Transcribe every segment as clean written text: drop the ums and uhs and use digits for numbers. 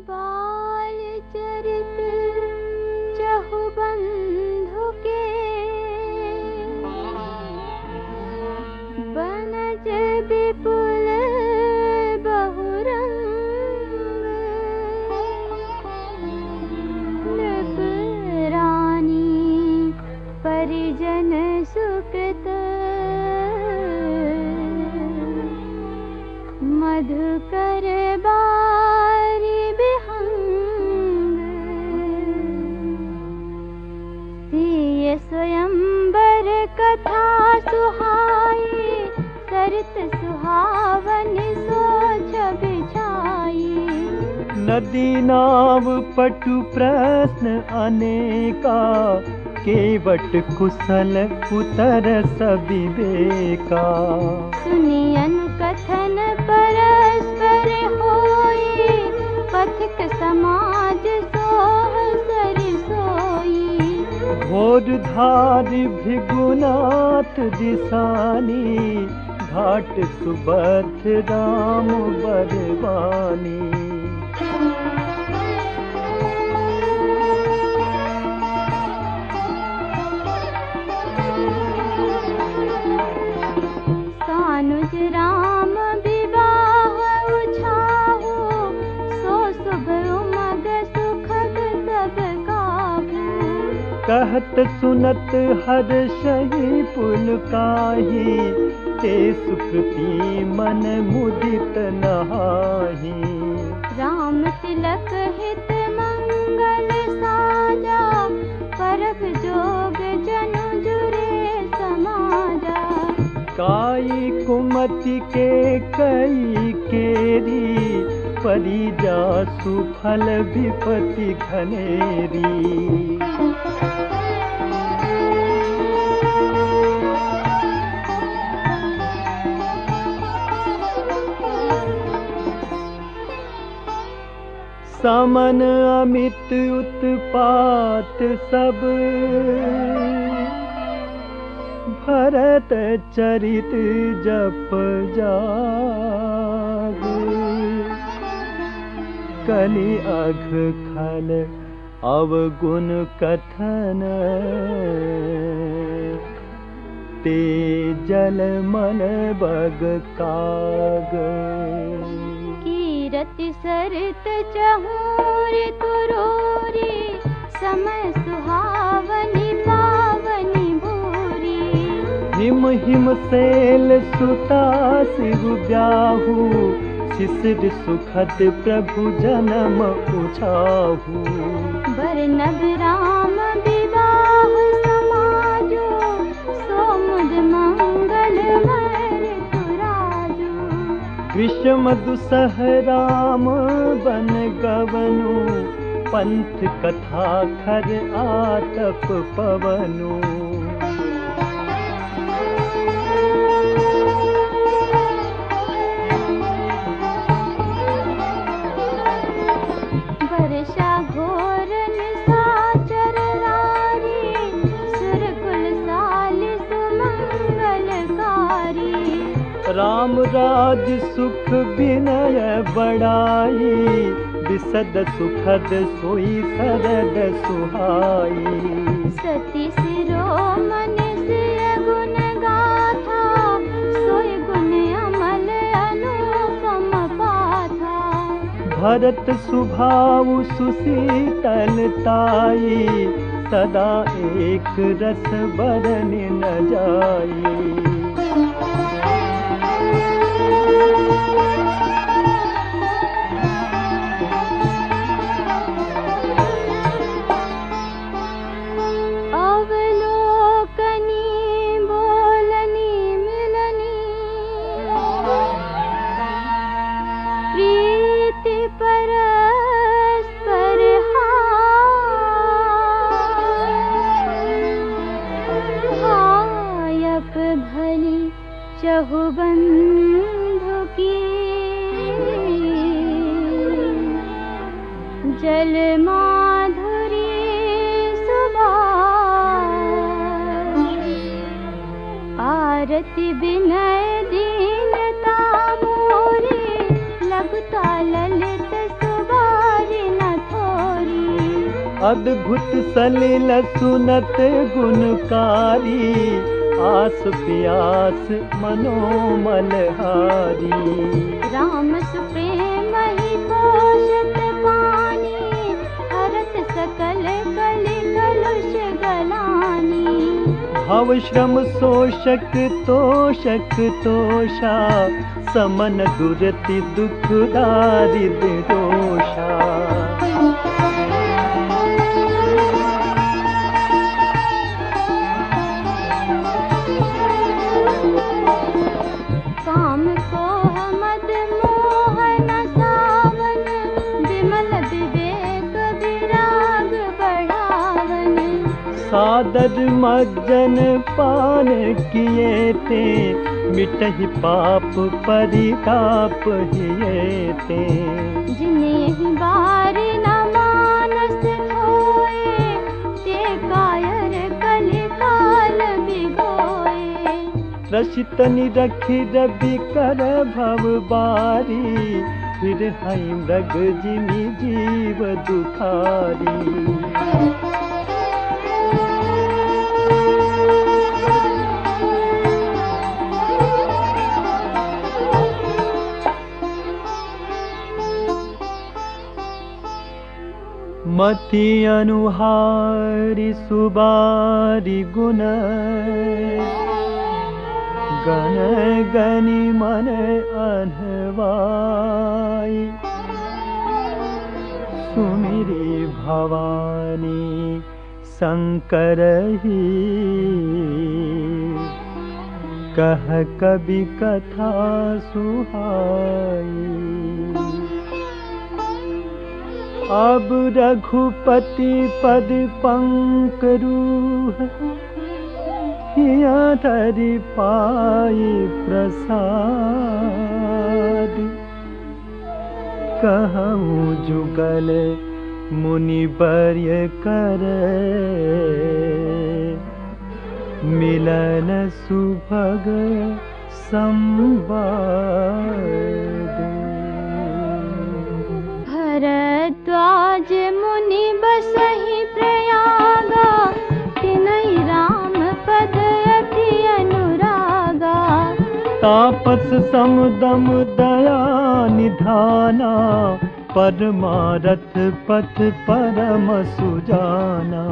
बाल चरित चहु बंधु के, बनज विपुल बहुरंग, नृप रानी परिजन सुकृत, मधुकर बारी बिहंग, सिय स्वयंवर कथा सुहाई, सरित सुहावन सोच बिछाई। नदी नाव पटु प्रश्न अनेका, केवट कुशल उतर सविवेका। सुनियन कथन परस्पर होई, पथिक समाज सोह सरि सोई। घोर धारि भृगुनाथ दिसानी, घाट सुबध राम बरवानी। सानुज राम विवाह उछाहु, सो शुभ उमग सुखद सब काहू। कहत सुनत हर्षहि पुलकाहि, ते सुकृति मन मुदित नहाहि। राम तिलक हित मंगल साजा, परख जोग जनु जुरे समाजा। काई कुमति के कई केरी, परिजा सुफल विपति घनेरी। समन अमित उत्पात सब, भरत चरित जप जाग। कलि अघ खल अवगुण कथन, ते जल मन बग काग। कीरति सरित चहूरि तुरोरी, समय सुहावनी पावनी भूरी। हिम हिम सेल सुता सिरु ब्याहु, शिशिर सुखद प्रभु जन्म उछाहु। बरनब राम विवाह समाजो, सोमुद मंगल मर तुराजो। विषम दुसह राम बन गवनु, पंथ कथा खर आतप पवनु। वर्षा घोर निशाचर रारी, सुरकुल साल सुमंगलकारी। राम राज सुख विनय बड़ाई, विशद सुखद सोई सरद सुहाई। सती शिरोमणि सिय गुण गाथा, सोई गुण अमल अनुपम पाथा। भरत सुभाव सुशीतलताई, सदा एक रस बरन न जाई। परस्पर हायप भल अद्भुत सलिल सुनत गुणकारी, आस प्यास मनोमल हारी। राम सुप्रेम ही पोषत पानी, हरत सकल कलि कलुष गलानी। भव श्रम शोषक तोषक तोषा, समन दुरति दुख दारिद्र दोषा। काम कोह मद मोह न सावन, विमल विवेक विराग बढ़ावन। सादर मज्जन पान किए ते, मिटहि पाप परिताप हिये ते। जिन्हें बार न मानस होए, ते कायर कलि काल बिगोए। रसित निरखि रवि कर भव बारी, फिर हई मृग जिमि जीव दुखारी। मति अनुहारी सुबारी गुण, गण गनि मन अनवाई। सुमिरी भवानी शंकर ही, कह कवि कथा सुहाई। अब रघुपति पद पंकरूह, हिया धरि पाई प्रसाद। कहूँ जुगल मुनि वर्य कर, मिलन सुभग संवाद। भरद्वाज मुनि बसहि प्रयागा, तिनहि राम पद अति अनुरागा। तापस समदम दया निधाना, परमारथ पथ परम सुजाना।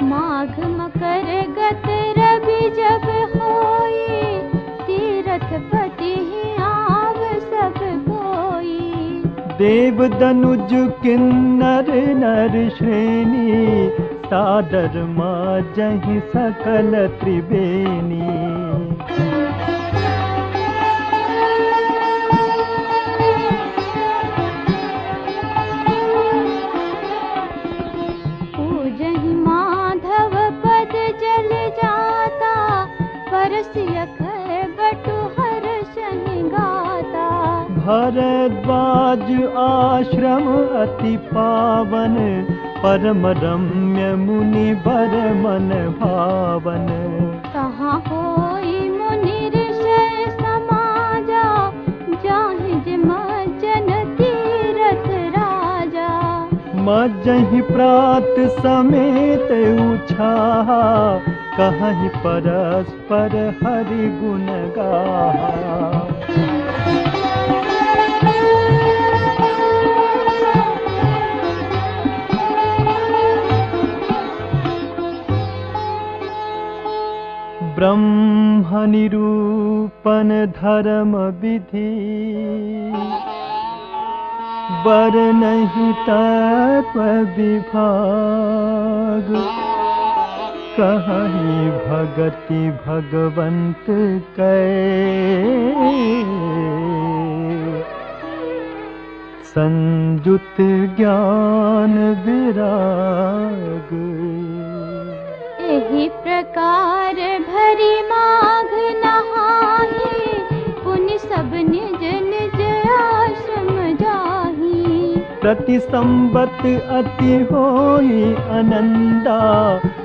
माघ मकर गत रवि जब होई, तीरथ पति ही आव सब कोई। देव दनुज किन्नर नर श्रेणी, सादर माजहि सकल त्रिवेणी। पूजहि माधव पद जल जाता, परसि अखर बटु हर्षहि गाता। भरद्वाज आश्रम अति पावन, परम रम्य मुनि बर मन भावन। तहाँ होई मुनि ऋषि समाजा, जाहि जे मज्जन तीरथ राजा। मज्जहि प्रात समेत उछाहा, कहहि परस्पर हरि गुण गाहा। ब्रह्म निरूपण धर्म विधि, बरनहि तत्व विभाग। कहहि भगति भगवंत कै, संजुत ज्ञान विराग। एहि प्रकार भरी माघ नहाहि, पुनि सब निज निज आश्रम जाहि। प्रति संबत अति होई आनंदा,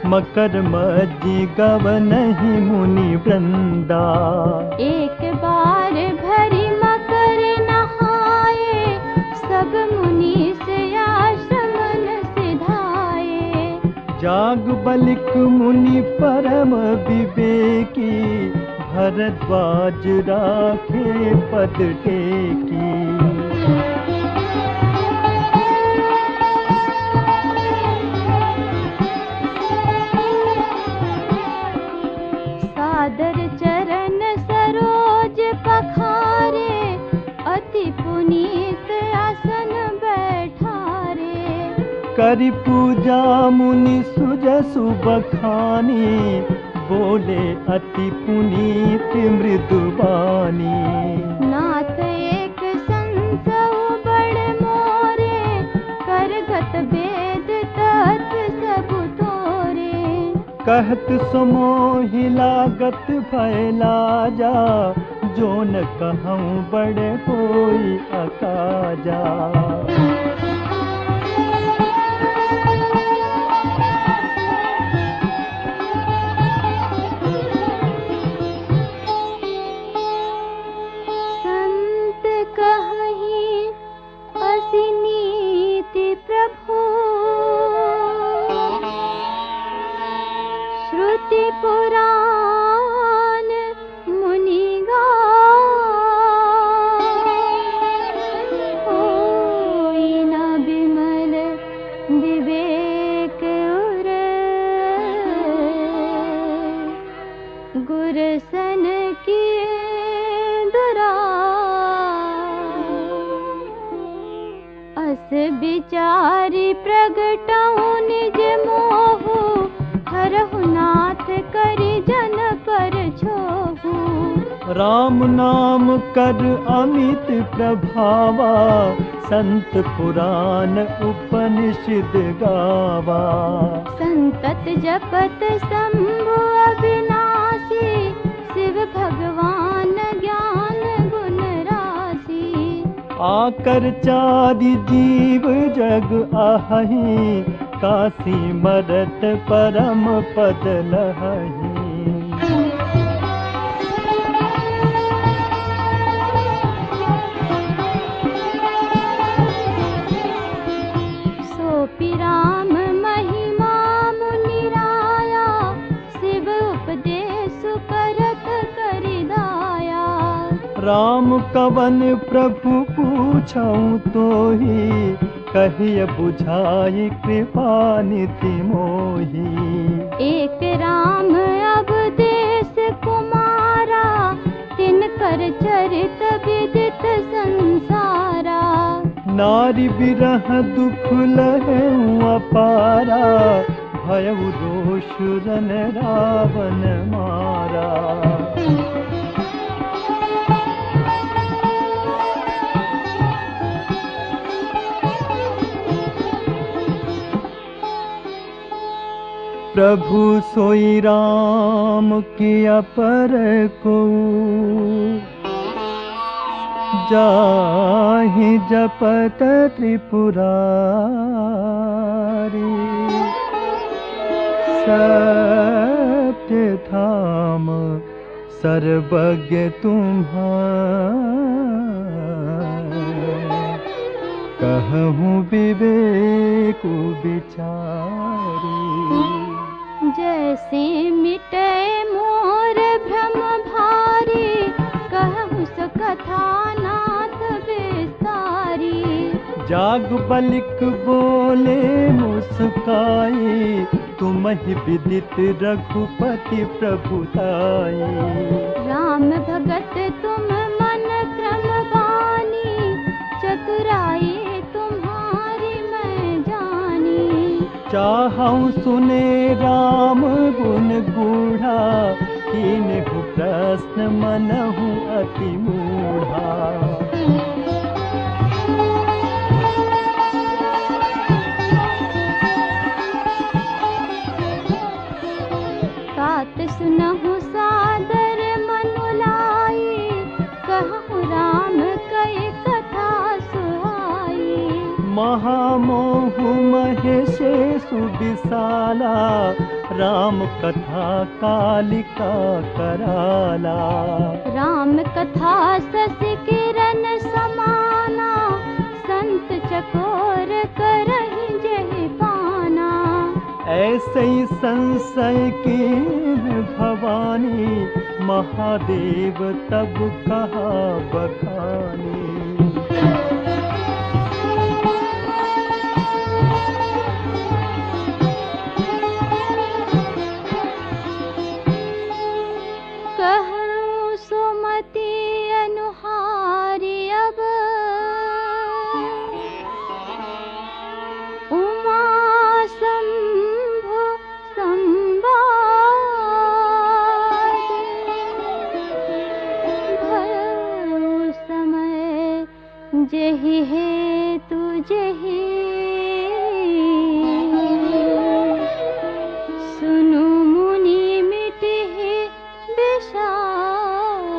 मकर मज्जि गवनहि मुनि वृंदा। एक बार भरी मकर नहाए, सब मुनि से आश्रम न सिधाए। जागबलिक मुनि परम विवेकी, भरद्वाज राखे पद टेकी। सादर चरण सरोज पखारे, अति पुनीत आसन बैठारे। करि पूजा मुनि सुजसु बखानी, बोले अति पुनीत मृदुबानी। नाथ एक संसहु बड़ मोरे, करगत वेद तत् सब तोरे। कहत समोहि लागत फैला जा, जो न कहूँ बड़े होई अकाजा। संत कहि असी नीति प्रभु, श्रुति पुराण मुनि होई न बिमल विवेक उर। गुरसन की अस विचारी प्रगटऊ निज मोहु, हरहु नाथ करि जन पर छोहु। राम नाम कर अमित प्रभावा, संत पुराण उपनिषद गावा। संतत जपत शंभु अविनाशी, शिव भगवान ज्ञान गुण राशि। आकर चारि जीव जग आहहि, काशी मरत परम पद लहहि। सोपि राम महिमा मुनि राया, शिव उपदेश करत करि दाया। राम कवन प्रभु पूछऊँ तोहि, कहिय बुझाई कृपा निधि मोहि। एक राम अवदेश कुमारा, तिनकर चरित विदित संसारा। नारी बिरह दुख लहऊ अपारा, भयउ रोष रन रावण मारा। प्रभु सोई राम किया पर को, जाहि जपत त्रिपुरारी। सत्य धाम सर्वज्ञ तुम्हारा, कहूँ विवेक विचारी। जैसे मिटे मोर भ्रम भारी, कहूँ सो कथा नाथ विस्तारी। जागबलिक बोले मुस्काई, तुमहि विदित रघुपति प्रभुताई। राम भगत तुम मन क्रम बानी, चतुराई तुम्हारी मैं जानी। चाहऊँ सुने राम गुण गूढ़ा, कीन्हु प्रश्न मनहु अति मूढ़ा। तात सुनहु सादर मनु लाई, कहूँ राम कई कथा सुहाई। महामोह महेशेषु विशाला, राम कथा कालिका कराला। राम कथा शशि किरण समाना, संत चकोर करहि जेहि पाना। ऐसे ही संशय की भवानी, महादेव तब कहा बखानी। कहूँ सुमति अनुहारी अब, उमा शंभु संवाद, भयो समय जेहि हेतु जेहि, सुनु मुनि मिटिहि विषाद।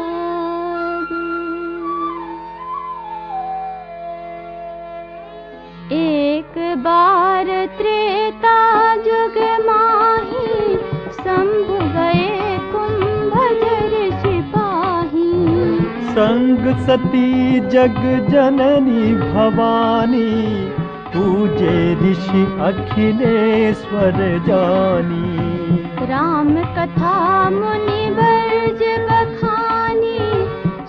एक बार त्रेता जुग माही, शंभु गए कुंभजर सिपाही। संग सती जग जननी भवानी, पूजे ऋषि अखिलेश्वर जानी। राम कथा मुनि वर्ज बखानी,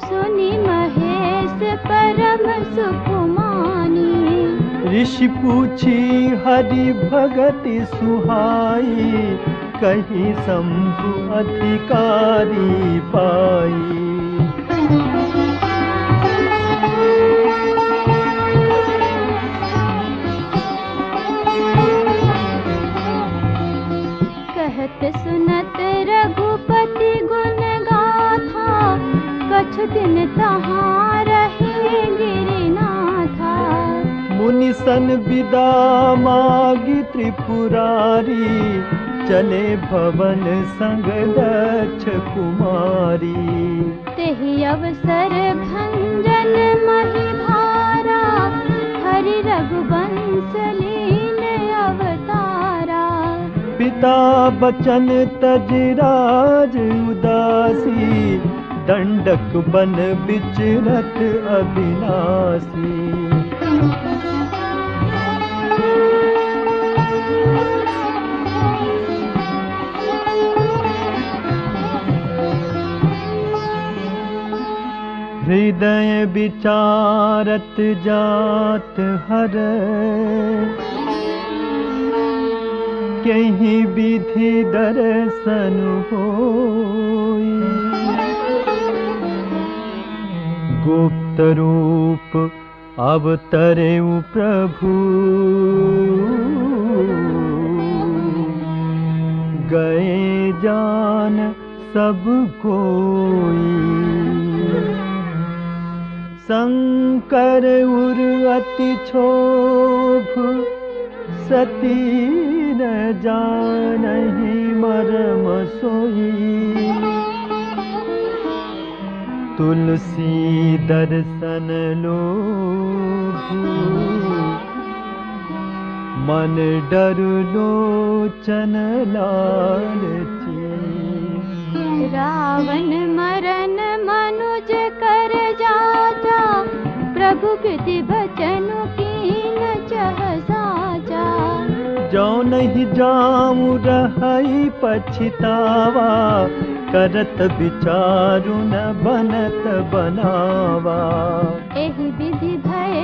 सुनि महेश परम सुकुमानी। ऋषि पूछी हरि भगति सुहाई, कहीं शंभु अधिकारी पाई। कहत सुनत रघुपति गुण गाथा, कछु दिन तहाँ रहे गिरिनाथा। मुनि सन विदा मागी त्रिपुरारी, चले भवन संग दक्ष कुमारी। तेहि अवसर भंजन महि भारा, हरि रघुवंश लीन अवतारा। पिता बचन तज राज उदासी, दंडक बन विचरत अविनाशी। हृदय विचारत जात हर, कहीं विधि दर्शन होई। गुप्त रूप अवतरेउ प्रभु, गए जान सब कोई। शंकर उर अति क्षोभ, सती न जानहि मर्म सोई। तुलसी दर्शन लोभु, मन डर लोचन लालची। रावण मरन मनुज कर जाचा, प्रभु विधि बचनु कीन चह साचा। जो नहीं जाऊं रहई पछतावा, करत विचारु न बनत बनावा। एहि विधि भय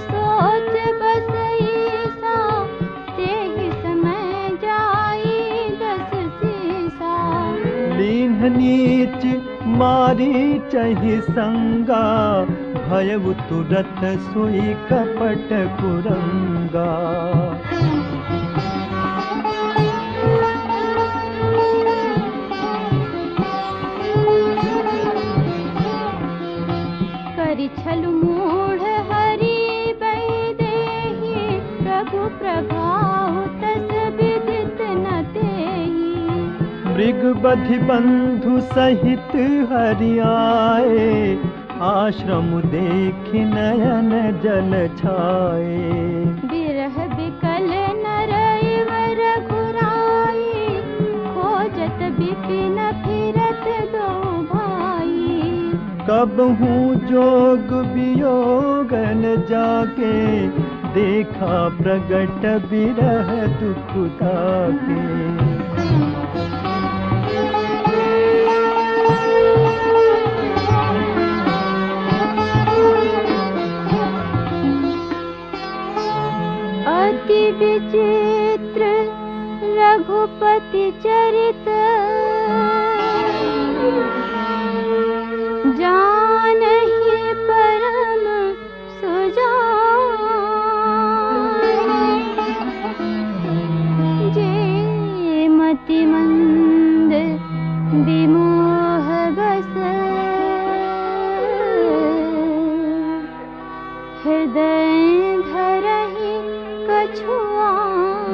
सोच बस ईसा, तेहि समय जाई दस सीसा। लीन नीच मारी चहि संगा, भयउ तुरत सोई कपट कुरंगा। करि छलु मूढ़ हरि बैदेहि, प्रभु प्रभाव तस विदित न तेहि। मृग बधि बंधु सहित हरि आए, आश्रम देखि नयन जल छाए। बिरह बिकल नर इवर घुराई, खोजत बिपिन फिरत दो भाई। कबहू जोग वियोगन जाके, देखा प्रगट बिरह दुख ताके। विचित्र रघुपति चरित जानहि परम सुजान जे मति मंद विमोह बस हृदय धरहि कछुआन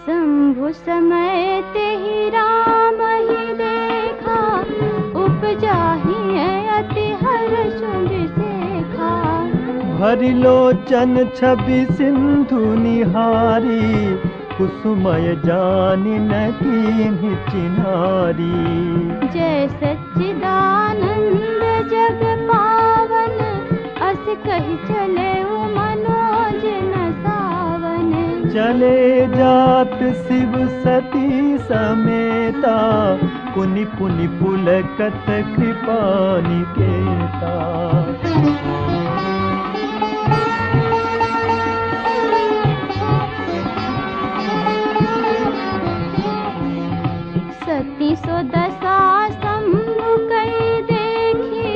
शंभु समय तेहि राम ही देखा उपजाहि अति हर्ष विशेखा भरि लोचन छवि सिंधु निहारी कुसुमय जानि न कीन्हि चिन्हारी जय सच्चिदानंद जग पावन अस कहि चले मनोज न सावन चले जात शिव सती समेता पुनि पुनि पुलकत कृपा निकेता सती सो दशा शंभु कई देखी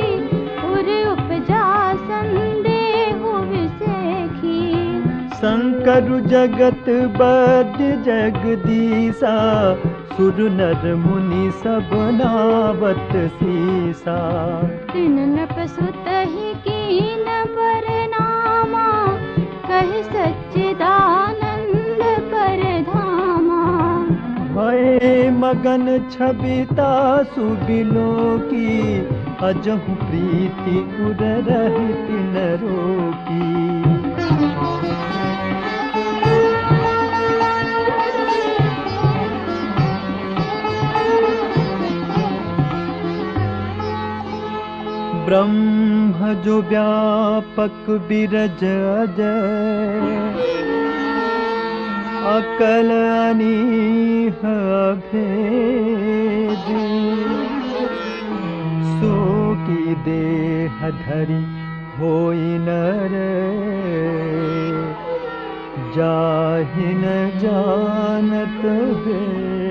उर उपजा संदेहु विसेखी शंकर जगत बद्य जगदीसा सुर नर मुनि सब नावत सीसा तिन नप सुत ही कीन परनामा कहि सच्चिदानंद कर धामा भय मगन छबिता सुबिलो की अजहु प्रीति उर रहित न रोकी ब्रह्म जो व्यापक बिरज अजय अकल अनीह अभेद सो की देह धरि होई नर जाहि न जानत भेद